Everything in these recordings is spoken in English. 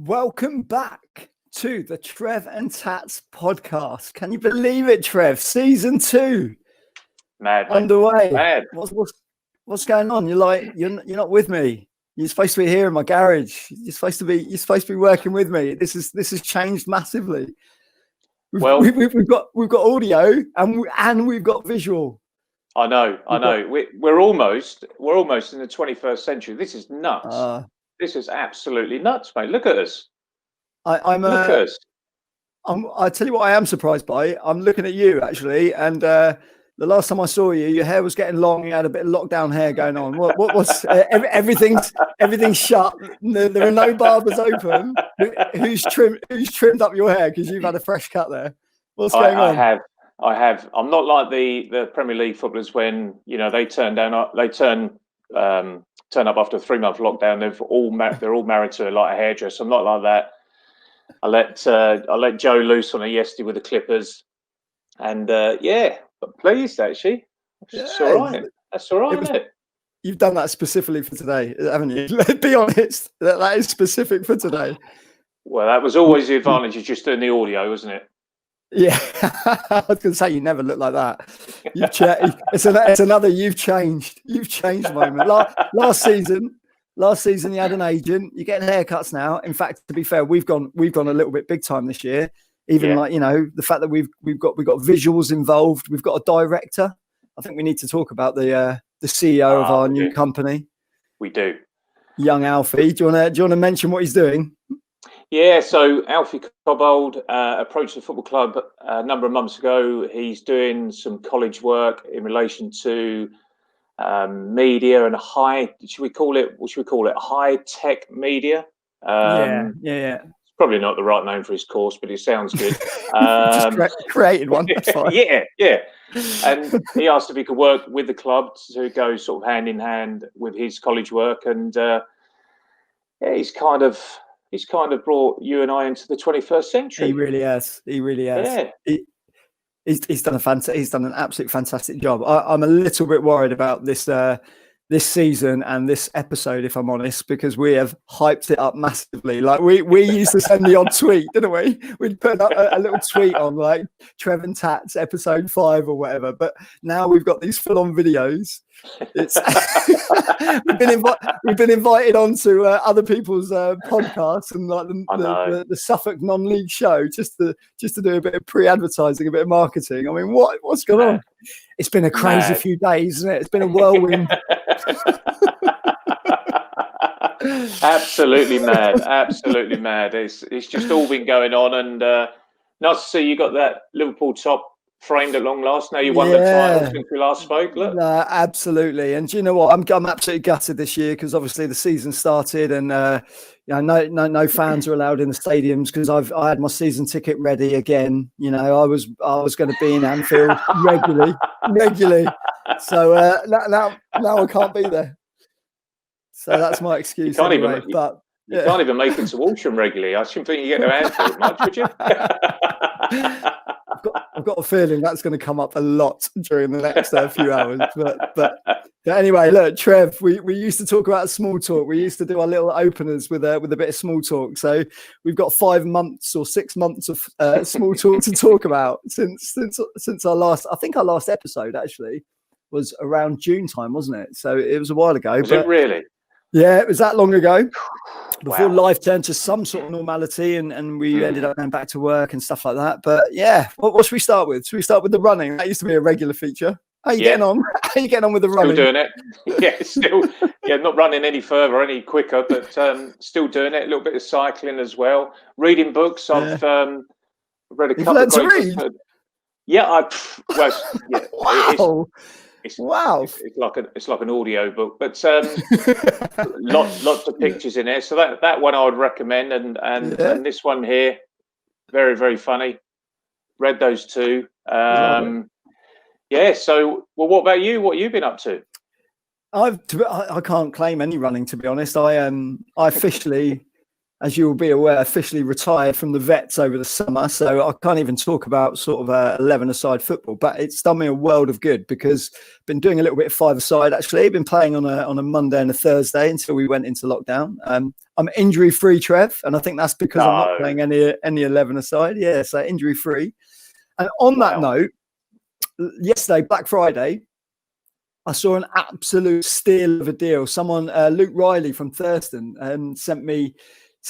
Welcome back to the Trev and Tats podcast. Can you believe it, Trev? Season 2 Mad, underway. Mad. What's going on? You're not with me. You're supposed to be here in my garage. You're supposed to be working with me. This has changed massively. We've got audio and we've got visual. I know. We're almost in the 21st century. This is nuts. This is absolutely nuts, mate. Look at us. Look at us. I tell you what, I am surprised by. I'm looking at you actually, and the last time I saw you, your hair was getting long. You had a bit of lockdown hair going on. What's everything's shut. There are no barbers open. Who's trimmed up your hair because you've had a fresh cut there? What's going on? I have. I'm not like the Premier League footballers when they turn up after a 3-month lockdown. They're all married to a hairdresser. I'm not like that. I let Joe loose on it yesterday with the Clippers, and but pleased actually. It's all right. That's all right, isn't it? You've done that specifically for today, haven't you? Let's be honest. That is specific for today. Well, that was always the advantage of just doing the audio, wasn't it? Yeah, I was going to say you never look like that. It's another you've changed moment. Last season you had an agent. You're getting haircuts now. In fact, to be fair, we've gone a little bit big time this year. Even the fact that we've got visuals involved. We've got a director. I think we need to talk about the CEO of our new company. We do. Young Alfie. Do you want to mention what he's doing? Yeah, so Alfie Cobbold approached the football club a number of months ago. He's doing some college work in relation to media and high tech media? Yeah. It's probably not the right name for his course, but it sounds good. Created one. That's fine. Yeah. And he asked if he could work with the club to go sort of hand in hand with his college work, and he's kind of brought you and I into the 21st century. He really has. Yeah. He's done an absolute fantastic job. I'm a little bit worried about this season and this episode, if I'm honest, because we have hyped it up massively. Like we used to send the odd tweet, didn't we? We'd put up a little tweet on like Trev and Tats episode 5 or whatever. But now we've got these full-on videos. It's we've been invited onto other people's podcasts and like the Suffolk non-league show just to do a bit of pre-advertising, a bit of marketing. I mean, what's going on? It's been a crazy few days, isn't it? It's been a whirlwind. Absolutely mad. It's just all been going on, and nice to see you got that Liverpool top framed at long last. Now you won the title since we last spoke. Look. No, absolutely. And do you know what? I'm absolutely gutted this year because obviously the season started, and no fans are allowed in the stadiums because I had my season ticket ready again. I was going to be in Anfield regularly. So now I can't be there. So that's my excuse. You can't even make it to Walsham regularly. I shouldn't think you get to Anfield much, would you? I've got a feeling that's going to come up a lot during the next few hours. But anyway, look, Trev, we used to talk about small talk. We used to do our little openers with a bit of small talk. So we've got 5 months or 6 months of small talk to talk about since our last episode actually was around June time, wasn't it? So it was a while ago. Was it really? Yeah, it was that long ago. Before life turned to some sort of normality and we ended up going back to work and stuff like that. But yeah, what should we start with? Should we start with the running? That used to be a regular feature. How are you getting on? How are you getting on with the running? Still doing it. Yeah, not running any further, any quicker, but still doing it. A little bit of cycling as well. Reading books. I've read a couple of great books. Wow. It's like an audio book, but lots of pictures in there. So that one I would recommend, and this one here, very, very funny. Read those two. So what about you? What have you been up to? I can't claim any running, to be honest. I officially as you will be aware, officially retired from the vets over the summer. So I can't even talk about sort of 11-a-side football, but it's done me a world of good because I've been doing a little bit of 5-a-side actually. I've been playing on a Monday and a Thursday until we went into lockdown. I'm injury free, Trev, and I think that's because I'm not playing any 11-a-side. Yeah, so injury free. And on that note, yesterday, Black Friday, I saw an absolute steal of a deal. Someone, Luke Riley from Thurston, sent me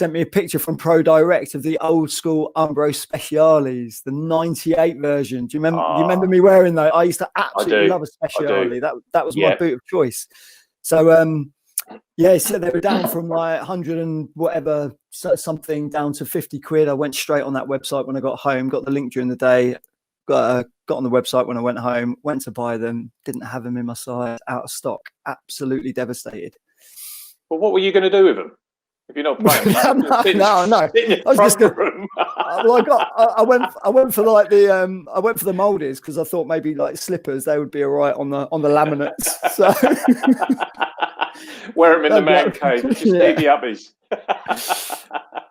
a picture from Pro Direct of the old school Umbro Speciales, the 98 version. Do you remember me wearing that? I used to absolutely love a Speciale. That was my boot of choice. So so they were down from like 100 and whatever something down to 50 quid. I went straight on that website when I got home, got the link during the day, got on the website when I went home, went to buy them, didn't have them in my size, out of stock, absolutely devastated. Well, what were you going to do with them? If you're not playing, no. I was just going. I went for like I went for the Maldives because I thought maybe like slippers they would be all right on the laminates. So wear them in the man cave. Just leave the uppies.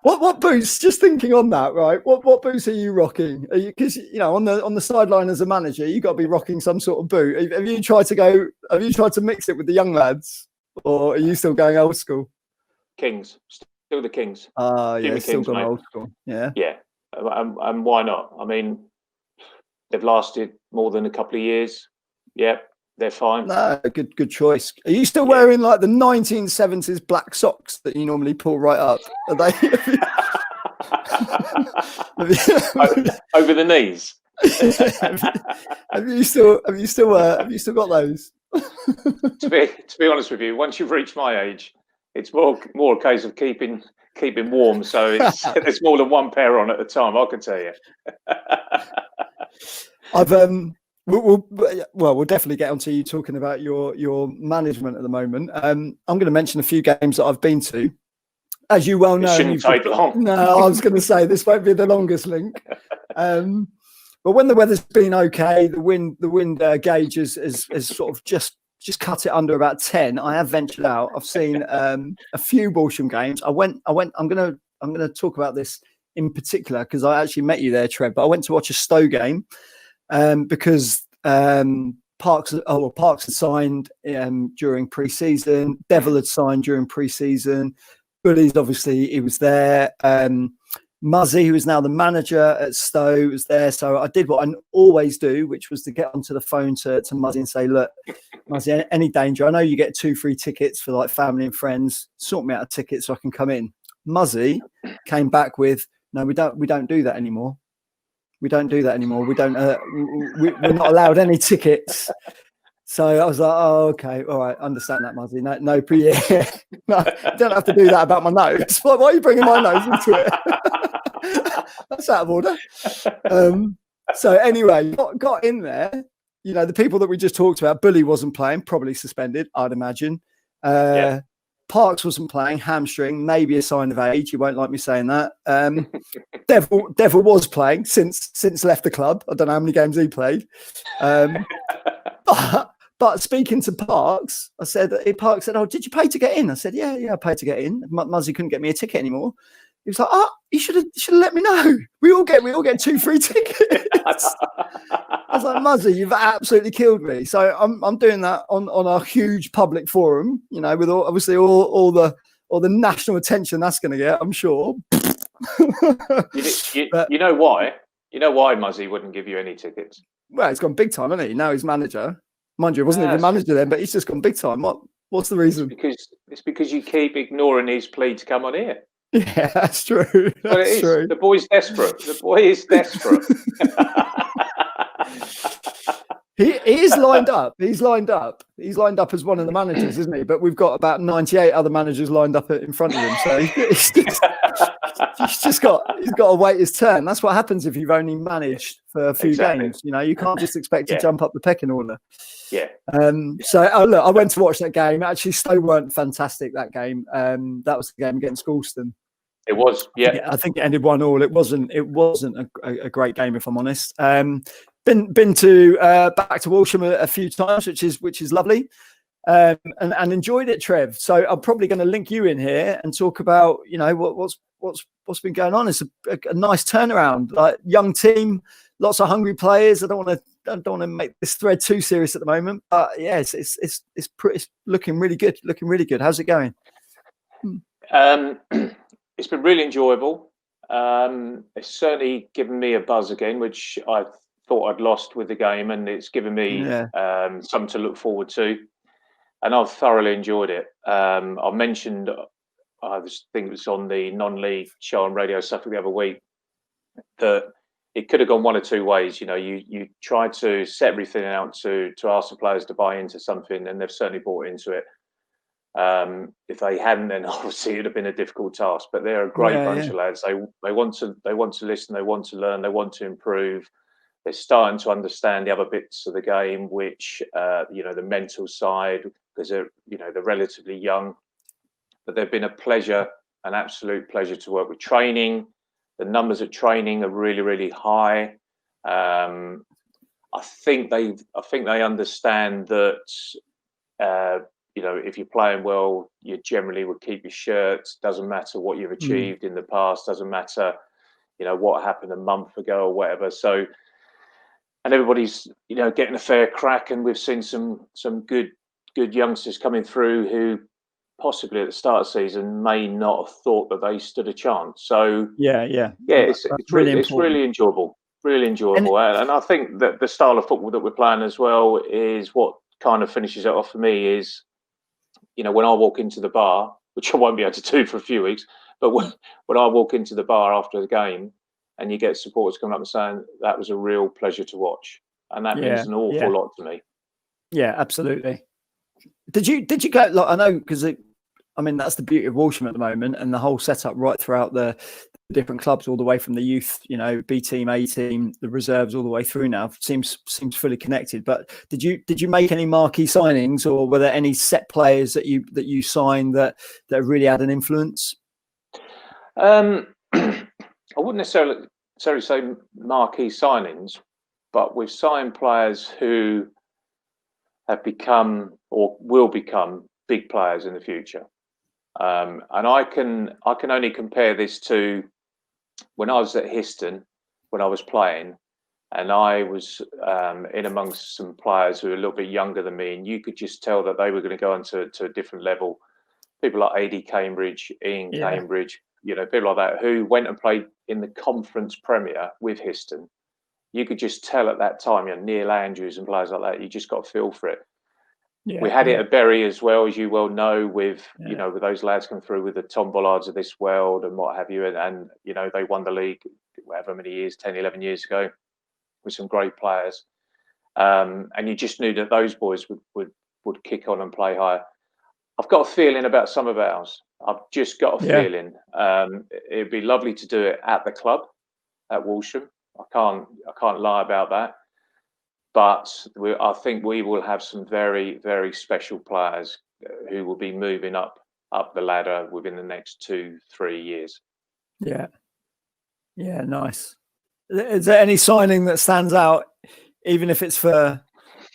What boots? Just thinking on that, right? What boots are you rocking? Because on the sideline as a manager, you got to be rocking some sort of boot. Have you tried to mix it with the young lads, or are you still going old school? Kings, still the Kings. Still going old school. Yeah. And why not? I mean, they've lasted more than a couple of years. Yeah, they're fine. No, good choice. Are you still wearing like the 1970s black socks that you normally pull right up? Are they over the knees? have you still got those? To be honest with you, once you've reached my age, it's more a case of keeping warm. So there's more than one pair on at a time. I can tell you. We'll definitely get onto you talking about your management at the moment. I'm going to mention a few games that I've been to. As you well know, it shouldn't take long. No, I was going to say this won't be the longest link. But when the weather's been okay, the wind gauge is sort of just cut it under about 10. I have ventured out. I've seen a few Walsham games. I'm going to talk about this in particular because I actually met you there, Trev. But I went to watch a Stowe game because Parks had signed during pre-season. Devil had signed during pre-season. Bullies, obviously, he was there. Muzzy, who is now the manager at Stowe, was there. So I did what I always do, which was to get onto the phone to Muzzy and say, look, Muzzy, any danger? I know you get 2 free tickets for like family and friends. Sort me out a ticket so I can come in. Muzzy came back with, no, we don't do that anymore. We don't do that anymore. We don't. We're not allowed any tickets. So I was like, oh, okay, all right, understand that, Muzzy. No, no, you don't have to do that about my nose. Why are you bringing my nose into it? That's out of order. So anyway, got in there. The people that we just talked about, Bully wasn't playing, probably suspended, I'd imagine. Parks wasn't playing, hamstring, maybe a sign of age. You won't like me saying that. Devil was playing since left the club. I don't know how many games he played. But speaking to Parks, Parks said, "Oh, did you pay to get in?" I said, "Yeah, I paid to get in." Muzzy couldn't get me a ticket anymore. He was like, "Oh, you should have let me know. We all get 2 free tickets." I was like, "Muzzy, you've absolutely killed me." So I'm doing that on our huge public forum, with all the national attention that's going to get, I'm sure. You know why? You know why Muzzy wouldn't give you any tickets? Well, he's gone big time, hasn't he? Now he's manager. Mind you, he wasn't even manager then, but he's just gone big time. What's the reason? It's because you keep ignoring his plea to come on here. Yeah, that's true. That's true. The boy's desperate. The boy is desperate. He is lined up. He's lined up. He's lined up as one of the managers, isn't he? But we've got about 98 other managers lined up in front of him. So he's got to wait his turn. That's what happens if you've only managed for a few games. You can't just expect to jump up the pecking order. Yeah. Look, I went to watch that game. Actually, Stowe weren't fantastic that game. That was the game against Galston. It was, yeah. I think it ended 1-1. It wasn't a great game, if I'm honest. Been to back to Walsham a few times, which is lovely. and enjoyed it, Trev. So I'm probably going to link you in here and talk about, you know, what's been going on. It's a nice turnaround, like young team, lots of hungry players. I don't want to make this thread too serious at the moment, but yeah, it's looking really good. Looking really good. How's it going? It's been really enjoyable. It's certainly given me a buzz again, which I thought I'd lost with the game, and it's given me something to look forward to. And I've thoroughly enjoyed it. I mentioned, I think it was on the non-league show on Radio Suffolk the other week, that it could have gone one or two ways. You know, you try to set everything out to ask the players to buy into something, and they've certainly bought into it. If they hadn't, then obviously it'd have been a difficult task. But they're a great bunch of lads. They want to listen. They want to learn. They want to improve. They're starting to understand the other bits of the game, which you know, the mental side, because they're relatively young. But they've been a pleasure, an absolute pleasure to work with. Training, the numbers at training are really, really high. I think they understand that. You know, if you're playing well, you generally would keep your shirt. Doesn't matter what you've achieved in the past. Doesn't matter, you know, what happened a month ago or whatever. So, and everybody's, you know, getting a fair crack. And we've seen some good youngsters coming through who possibly at the start of the season may not have thought that they stood a chance. So it's really enjoyable, really enjoyable. And I think that the style of football that we're playing as well is what kind of finishes it off for me. Is, you know, when I walk into the bar, which I won't be able to do for a few weeks, but when I walk into the bar after the game and you get supporters coming up and saying that was a real pleasure to watch, and that means an awful lot to me. Yeah, absolutely. Did you go, like, I know, because I mean, that's the beauty of Walsham at the moment, and the whole setup right throughout the different clubs, all the way from the youth, you know, B team, A team, the reserves, all the way through now, seems fully connected. But did you make any marquee signings, or were there any set players that you signed that really had an influence? I wouldn't necessarily say marquee signings, but we've signed players who have become or will become big players in the future. And I can only compare this to when I was at Histon, when I was playing, and I was in amongst some players who were a little bit younger than me, and you could just tell that they were going to go into a different level. People like AD Cambridge, Ian Cambridge, you know, people like that, who went and played in the Conference Premier with Histon. You could just tell at that time, you know, Neil Andrews and players like that, you just got a feel for it. We had it at Bury as well, as you well know, with you know, with those lads coming through with the Tom Bollards of this world and what have you, and you know, they won the league however many years, 10, 11 years ago, with some great players, and you just knew that those boys would kick on and play higher. I've got a feeling about some of ours. I've just got a feeling. It'd be lovely to do it at the club at Walsham. I can't lie about that. But I think we will have some very, very special players who will be moving up the ladder within the next 2-3 years. Yeah, nice. Is there any signing that stands out, even if it's for,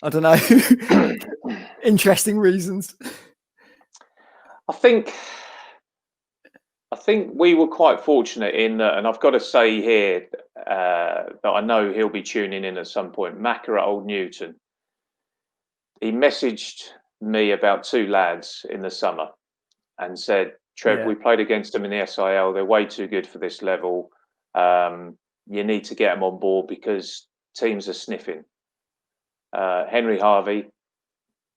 I don't know, interesting reasons? I think we were quite fortunate in that, and I've got to say here that I know he'll be tuning in at some point. Macca at Old Newton. He messaged me about two lads in the summer and said, Trev, we played against them in the SIL. They're way too good for this level. You need to get them on board because teams are sniffing. Henry Harvey,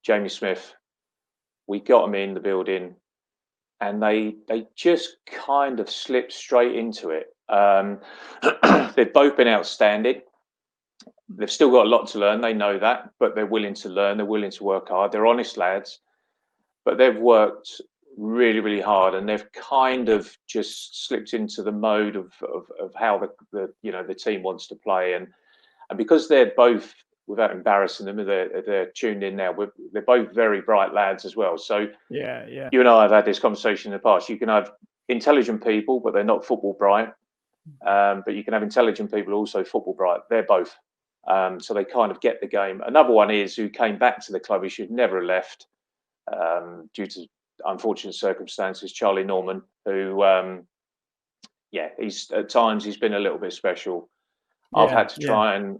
Jamie Smith, we got them in the building. And they just kind of slipped straight into it. They've both been outstanding. They've still got a lot to learn. They know that, but they're willing to learn. They're willing to work hard. They're honest lads, but they've worked really, really hard, and they've kind of just slipped into the mode of how the team wants to play. And because they're both, without embarrassing them, they're tuned in now. They're both very bright lads as well. So you and I have had this conversation in the past. You can have intelligent people, but they're not football bright. But you can have intelligent people also football bright. They're both. So they kind of get the game. Another one is who came back to the club. He should never have left. due to unfortunate circumstances. Charlie Norman, who, he's at times he's been a little bit special. I've had to try and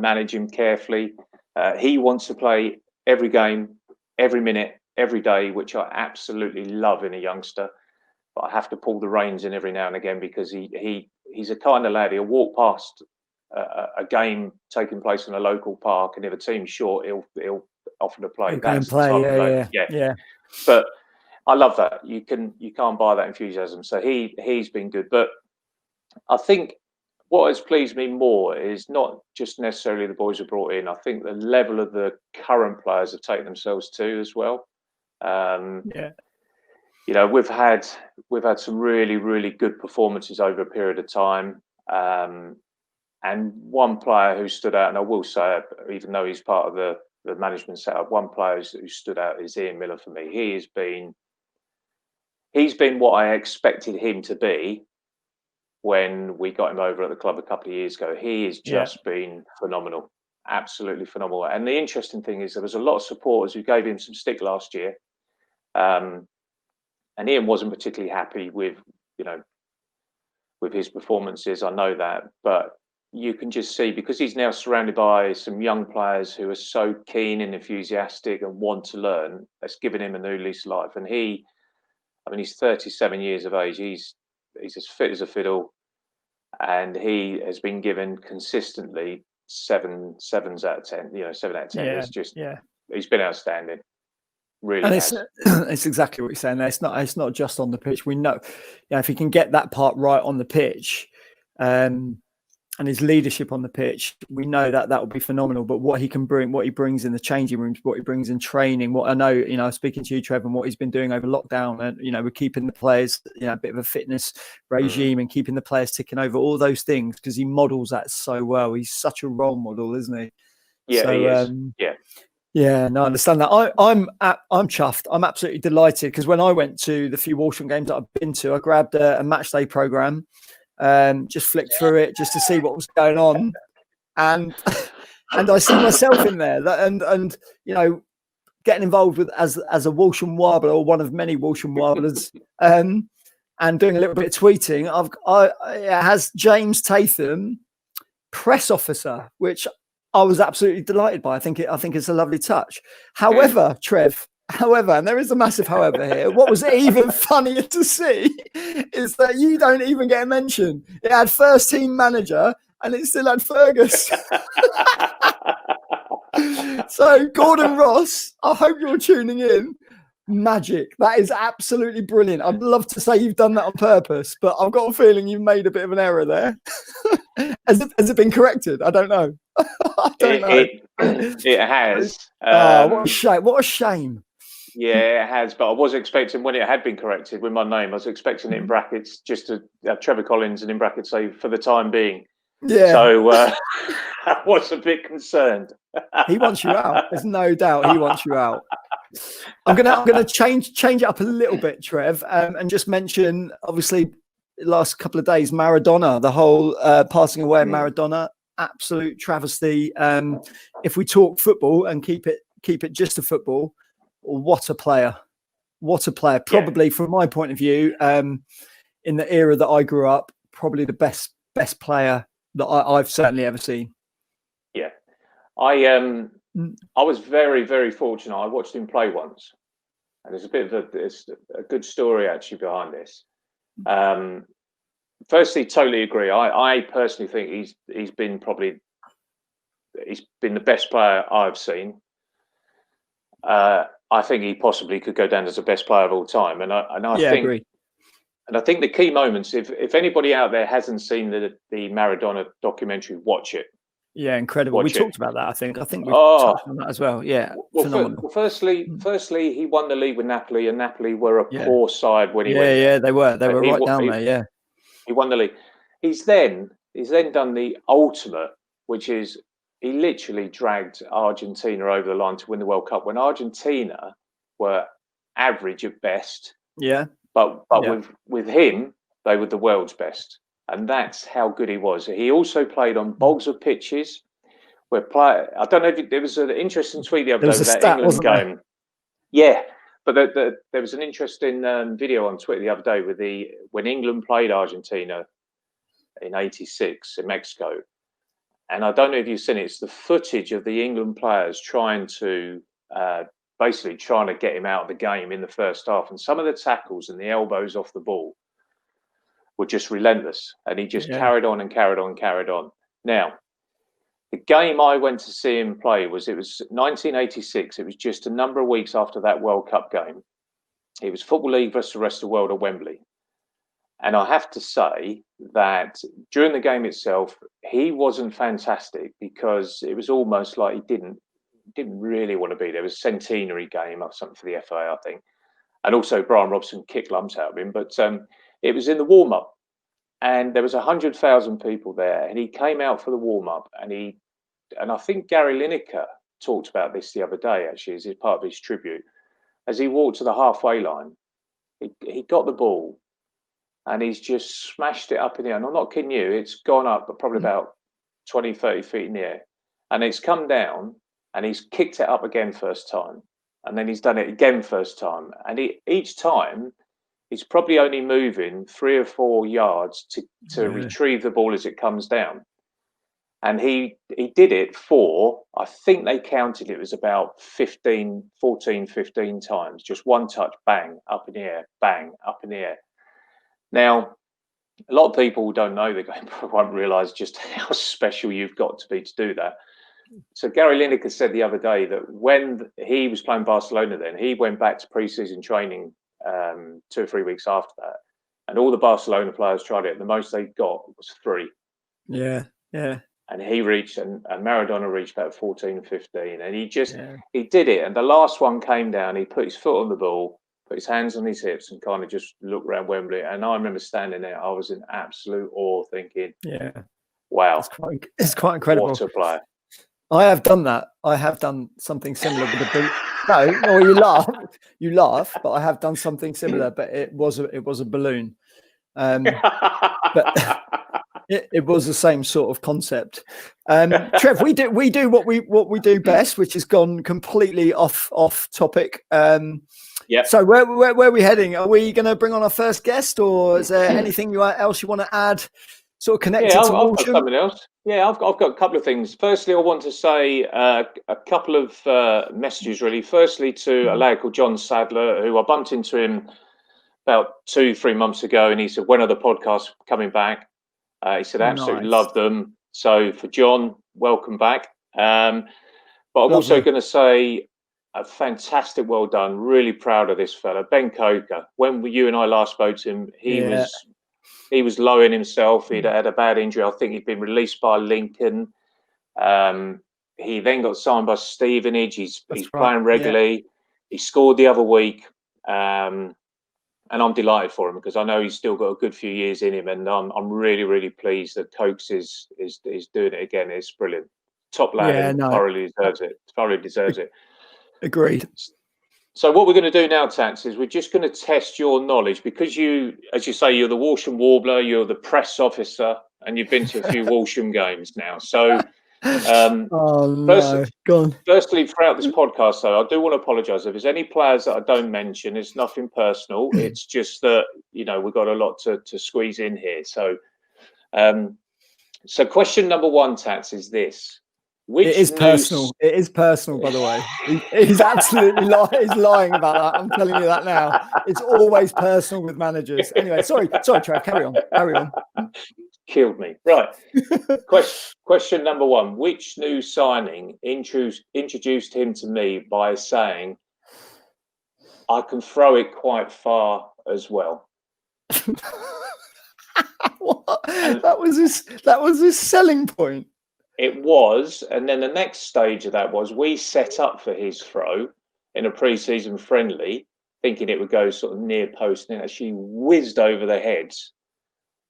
manage him carefully. He wants to play every game, every minute, every day, which I absolutely love in a youngster. But I have to pull the reins in every now and again because he's a kind of lad. He'll walk past a game taking place in a local park, and if a team's short, he'll offer to play. That's the type of lad. Yeah. But I love that. You can't buy that enthusiasm. So he's been good. But I think what has pleased me more is not just necessarily the boys who brought in. I think the level of the current players have taken themselves to as well. You know, we've had some really, really good performances over a period of time. And one player who stood out, and I will say it, even though he's part of the management setup, one player who stood out is Ian Miller for me. He's been what I expected him to be when we got him over at the club a couple of years ago. He has just been phenomenal, absolutely phenomenal. And the interesting thing is there was a lot of supporters who gave him some stick last year. And Ian wasn't particularly happy with his performances. I know that, but you can just see, because he's now surrounded by some young players who are so keen and enthusiastic and want to learn, that's given him a new lease of life. And he's 37 years of age. He's as fit as a fiddle, and he has been given consistently sevens out of 10. 7 out of 10. It's just he's been outstanding. Really, and it's exactly what you're saying there. It's not just on the pitch. We know, if he can get that part right on the pitch, and his leadership on the pitch, we know that will be phenomenal. But what he can bring, what he brings in the changing rooms, what he brings in training, what I know, speaking to you, Trev, and what he's been doing over lockdown, and we're keeping the players, a bit of a fitness regime and keeping the players ticking over, all those things, because he models that so well. He's such a role model, isn't he? Yeah, so, he is. Yeah, no, I understand that. I'm chuffed. I'm absolutely delighted, because when I went to the few Walsham games that I've been to, I grabbed a match day program, just flicked through it just to see what was going on, and I see myself in there. And getting involved with as a Walsham Warbler, or one of many Walsham Warblers, and doing a little bit of tweeting. It has James Tatham, press officer, which I was absolutely delighted by. I think it's a lovely touch. However, Trev, and there is a massive however here, what was even funnier to see is that you don't even get a mention. It had first team manager and it still had Fergus. So Gordon Ross, I hope you're tuning in. Magic. That is absolutely brilliant. I'd love to say you've done that on purpose, but I've got a feeling you made a bit of an error there. Has it been corrected? I don't know. It has. What a shame. What a shame. Yeah, it has. But I was expecting, when it had been corrected with my name, I was expecting it in brackets, just to have Trevor Collins, and in brackets say for the time being. Yeah. So I was a bit concerned. He wants you out. There's no doubt he wants you out. I'm gonna change it up a little bit, Trev, and just mention, obviously, last couple of days, Maradona, the whole passing away of Maradona, absolute travesty. If we talk football and keep it just to football, what a player. Probably, from my point of view, in the era that I grew up, probably the best player that I've certainly ever seen. Yeah, I was very, very fortunate. I watched him play once, and there's a good story actually behind this. Firstly, totally agree. I personally think he's been the best player I've seen. I think he possibly could go down as the best player of all time, and I think. Agree. And I think the key moments, if anybody out there hasn't seen the Maradona documentary, watch it. Yeah, incredible. We talked about that. I think we touched on that as well. Yeah, phenomenal. Firstly, he won the league with Napoli, and Napoli were a poor side when he went. Yeah, they were right down there. Yeah, he won the league. He's then done the ultimate, which is he literally dragged Argentina over the line to win the World Cup when Argentina were average at best. Yeah. But with him, they were the world's best. And that's how good he was. He also played on bogs of pitches I don't know if there was an interesting tweet the other day with that England game. Yeah, but there was an interesting video on Twitter the other day with when England played Argentina in '86 in Mexico, and I don't know if you've seen it. It's the footage of the England players basically trying to get him out of the game in the first half, and some of the tackles and the elbows off the ball were just relentless, and he just carried on and carried on and carried on. Now, the game I went to see him play it was 1986. It was just a number of weeks after that World Cup game. It was Football League versus the rest of the world at Wembley. And I have to say that during the game itself, he wasn't fantastic because it was almost like he didn't really want to be there. It was a centenary game or something for the FA, I think. And also Brian Robson kicked lumps out of him. But it was in the warm-up. And there was 100,000 people there. And he came out for the warm-up. And I think Gary Lineker talked about this the other day, actually, as part of his tribute. As he walked to the halfway line, he got the ball and he's just smashed it up in the air. And I'm not kidding you, it's gone up, but probably about 20, 30 feet in the air. And it's come down and he's kicked it up again first time. And then he's done it again first time. And each time, he's probably only moving 3 or 4 yards to retrieve the ball as it comes down. And he did it I think they counted it was about 15 times. Just one touch, bang, up in the air, bang, up in the air. Now, a lot of people don't know the game, won't realise just how special you've got to be to do that. So Gary Lineker said the other day that when he was playing Barcelona then, he went back to pre-season training 2 or 3 weeks after that. And all the Barcelona players tried it. The most they got was 3. Yeah. And he reached, and Maradona reached about 14, 15. And he did it. And the last one came down, he put his foot on the ball, put his hands on his hips and kind of just looked around Wembley. And I remember standing there, I was in absolute awe thinking, wow. It's quite incredible. What a player. I have done that. I have done something similar with a boot. No, you laugh, but I have done something similar, but it was a balloon. But it was the same sort of concept. Trev, we do what we do best, which has gone completely off topic. So where are we heading? Are we going to bring on our first guest, or is there anything else you want to add? Sort of connected to Walsham? I've got something else. Yeah, I've got a couple of things. Firstly, I want to say a couple of messages, really. Firstly, to a lad called John Sadler, who I bumped into him about 2-3 months ago, and he said, when are the podcasts coming back? He said, I absolutely love them. So for John, welcome back. But I'm also going to say a fantastic well done. Really proud of this fella, Ben Coker. When you and I last spoke to him, he was low in himself. He'd had a bad injury. I think he'd been released by Lincoln. He then got signed by Stevenage. He's playing regularly. Yeah. He scored the other week. And I'm delighted for him because I know he's still got a good few years in him. And I'm really, really pleased that Cokes is doing it again. It's brilliant. Top lad and thoroughly deserves it. Agreed. So what we're going to do now, Tats, is we're just going to test your knowledge because you, as you say, you're the Walsham Warbler, you're the press officer, and you've been to a few Walsham games now. So, firstly, throughout this podcast, though, I do want to apologise if there's any players that I don't mention. It's nothing personal. It's just that we've got a lot to squeeze in here. So, question number 1, Tats, is this. It is personal, by the way. He's absolutely lying about that. I'm telling you that now. It's always personal with managers. Anyway, sorry, Trev. Carry on. Killed me. Right. Question number 1. Which new signing introduced him to me by saying, I can throw it quite far as well? What? That was his selling point. It was, and then the next stage of that was we set up for his throw in a pre-season friendly, thinking it would go sort of near post, and it actually whizzed over the heads,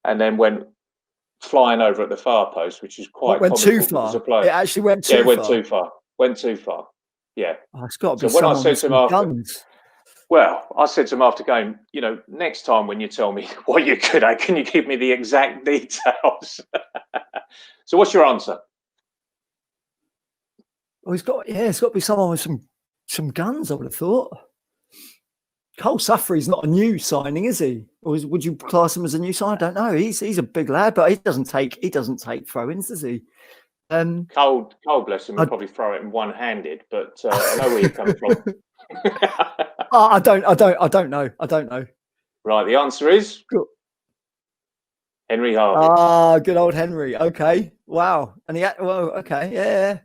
and then went flying over at the far post, which is quite went too far. It actually went too far. Went too far. Yeah, it's got to be. So when I said to him I said to him after game, next time when you tell me what you're good at, can you give me the exact details? So what's your answer? Well, it's got to be someone with some guns, I would have thought. Cole Suffrey's not a new signing, is he? Or would you class him as a new signing? I don't know. He's a big lad, but he doesn't take throw-ins, does he? Cole, bless him, will probably throw it in one-handed, but I know where you're coming from. I don't know. Right, the answer is Cool. Henry Harvey. Ah, good old Henry. Okay, wow. And okay, yeah.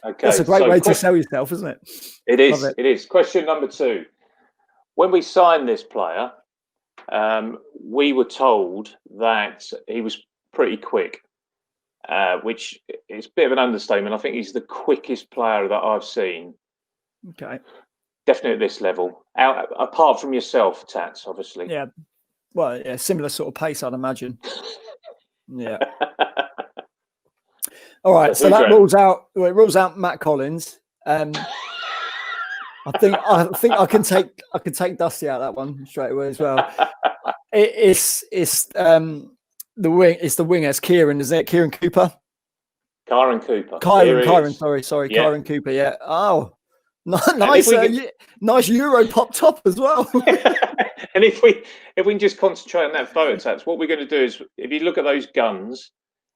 Okay, that's a great way to sell yourself, isn't it? It is. It is. Question number 2. When we signed this player, we were told that he was pretty quick, which is a bit of an understatement. I think he's the quickest player that I've seen. Okay. Definitely at this level. Apart from yourself, Tats, obviously. Yeah. Well, yeah, similar sort of pace, I'd imagine. Yeah. All right, so that rules out Matt Collins. I think I can take Dusty out of that one straight away as well. It's the wing. It's the wing. It's Kieran, isn't it? Kieran Cooper. Kyron Cooper. Kyron. Sorry. Yeah. Kyron Cooper. Yeah. Oh, nice. Nice Euro pop top as well. And if we can just concentrate on that photo, Tats, what we're going to do is, if you look at those guns,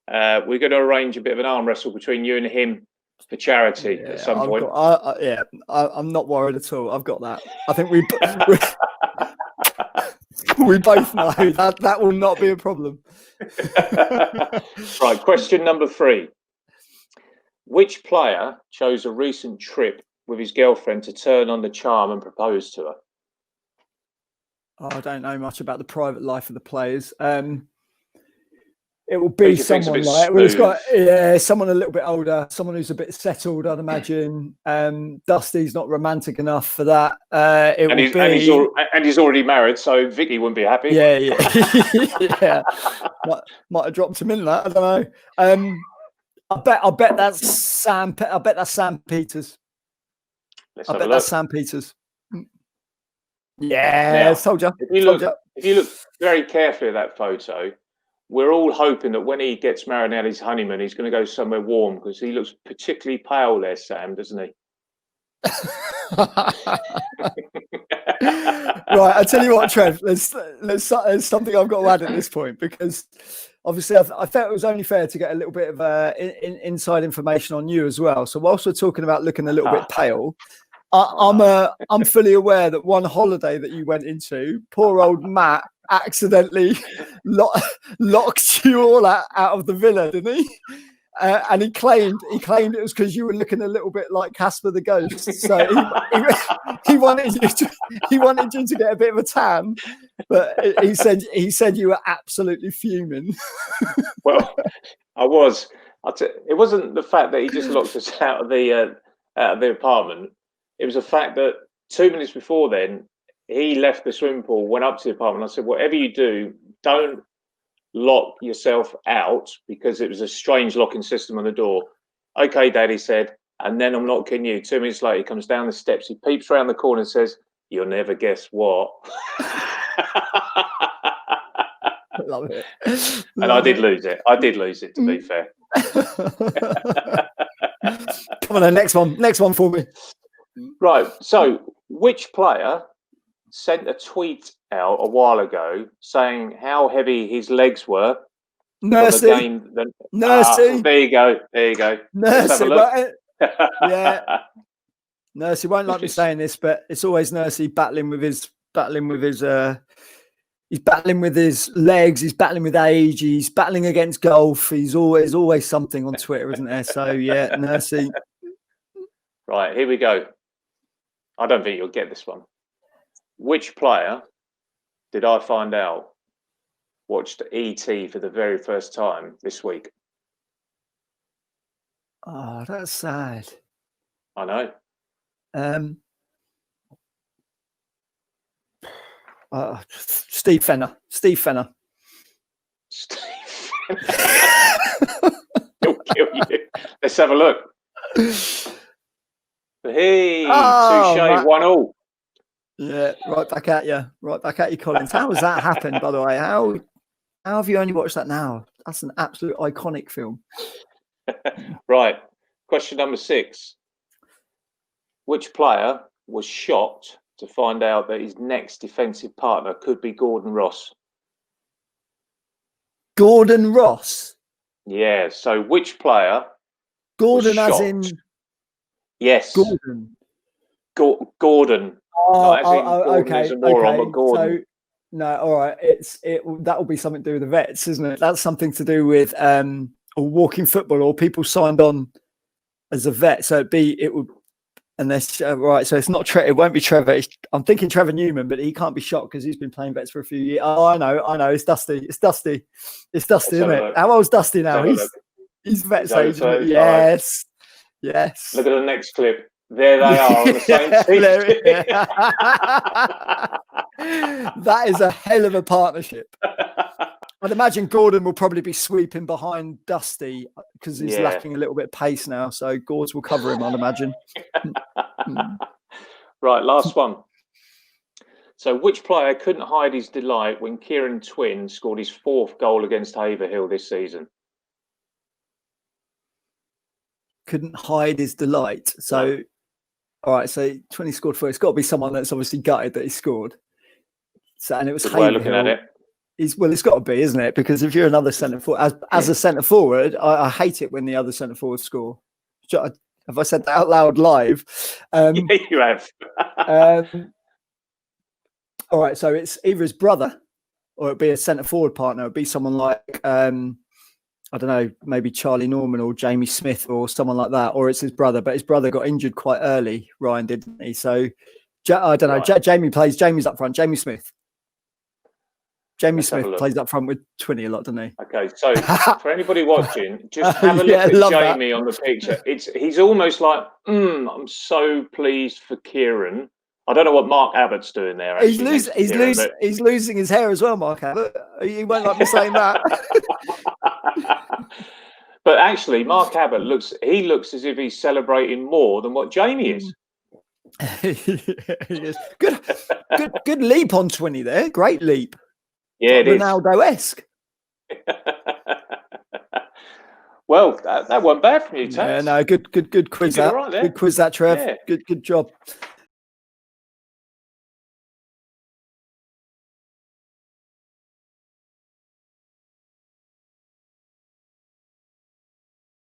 we're going to arrange a bit of an arm wrestle between you and him for charity at some point. I'm not worried at all. I've got that. I think we both know that will not be a problem. Right, question number 3. Which player chose a recent trip with his girlfriend to turn on the charm and propose to her? Oh, I don't know much about the private life of the players. It will be someone like someone a little bit older, someone who's a bit settled, I'd imagine. Dusty's not romantic enough for that. And he's already married, so Vicky wouldn't be happy. Yeah. Yeah. Might have dropped him in that. I don't know. I bet that's Sam. I bet that's Sam Peters. That's Sam Peters. Yeah, now, told you. If you look very carefully at that photo, we're all hoping that when he gets married and his honeymoon, he's going to go somewhere warm, because he looks particularly pale there, Sam, doesn't he? Right, I tell you what, Trev. There's something I've got to add at this point, because obviously I felt it was only fair to get a little bit of inside information on you as well. So whilst we're talking about looking a little bit pale, I'm fully aware that one holiday that you went into, poor old Matt accidentally locked you all out of the villa, didn't he? And he claimed it was because you were looking a little bit like Casper the Ghost. So he wanted you to get a bit of a tan, but he said you were absolutely fuming. Well, I was. It wasn't the fact that he just locked us out of the apartment. It was the fact that 2 minutes before then, he left the swimming pool, went up to the apartment. I said, whatever you do, don't lock yourself out, because it was a strange locking system on the door. Okay, Dad, he said, and then I'm not kidding you. 2 minutes later, he comes down the steps, he peeps around the corner and says, "You'll never guess what." Love it. And I did lose it. To be fair. Come on, then, next one for me. Right. So, which player sent a tweet out a while ago saying how heavy his legs were? Nursey. Nursey. There you go. Nursey. Yeah. Nursey won't like me saying this, but it's always Nursey battling with his he's battling with his legs, he's battling with age, he's battling against golf. There's always something on Twitter, isn't there? So yeah, Nursey. Right, here we go. I don't think you'll get this one. Which player did I find out watched E.T. for the very first time this week? Oh, that's sad. I know. Steve Fenner. He'll kill you. Let's have a look. Hey, touche, 1-1. Yeah, right back at you, Collins. How has that happened, by the way? How have you only watched that now? That's an absolute iconic film. Right. Question number 6. Which player was shocked to find out that his next defensive partner could be Gordon Ross. Gordon Ross. Yeah. So which player? Gordon, was as shocked? in Yes. Gordon. Gordon. Not as in Gordon okay, is a moron, but Gordon. So, no, all right. That will be something to do with the vets, isn't it? That's something to do with or walking football, or people signed on as a vet. So it would, unless right. So it's not Trevor. It won't be Trevor. I'm thinking Trevor Newman, but he can't be shocked because he's been playing vets for a few years. Oh, I know. It's Dusty. It's Dusty, isn't it? How old's Dusty now? He's vets age. Yes. Yes. Look at the next clip. There they are on the same team. That is a hell of a partnership. I'd imagine Gordon will probably be sweeping behind Dusty because he's lacking a little bit of pace now. So Gords will cover him, I'd imagine. Right, last one. So which player couldn't hide his delight when Kieran Twin scored his 4th goal against Haverhill this season? Couldn't hide his delight. So, all right. So 20 scored 4. It's got to be someone that's obviously gutted that he scored. So, and it was Good way of looking at it. It's got to be, isn't it? Because if you're another centre forward, as a centre forward, I hate it when the other centre forwards score. Have I said that out loud live? You have. All right. So it's either his brother or it'd be a centre forward partner. It'd be someone like I don't know, maybe Charlie Norman or Jamie Smith or someone like that, or it's his brother. But his brother got injured quite early, Ryan, didn't he? So I don't know. Right. Jamie's up front. Jamie Smith. Jamie Smith plays up front with Twinny a lot, doesn't he? Okay, so for anybody watching, just have a look at Jamie on the picture. He's almost like, I'm so pleased for Kieran. I don't know what Mark Abbott's doing there. Actually, he's losing his hair as well, Mark Abbott. You won't like me saying that. But actually, Mark Abbott looks as if he's celebrating more than what Jamie is. Yes. Good leap on Twinny there. Great leap. Yeah, it Ronaldo-esque. Well, that wasn't bad from you, Tats. Yeah, no, good quiz that. Right, good quiz that, Trev. Yeah. Good job.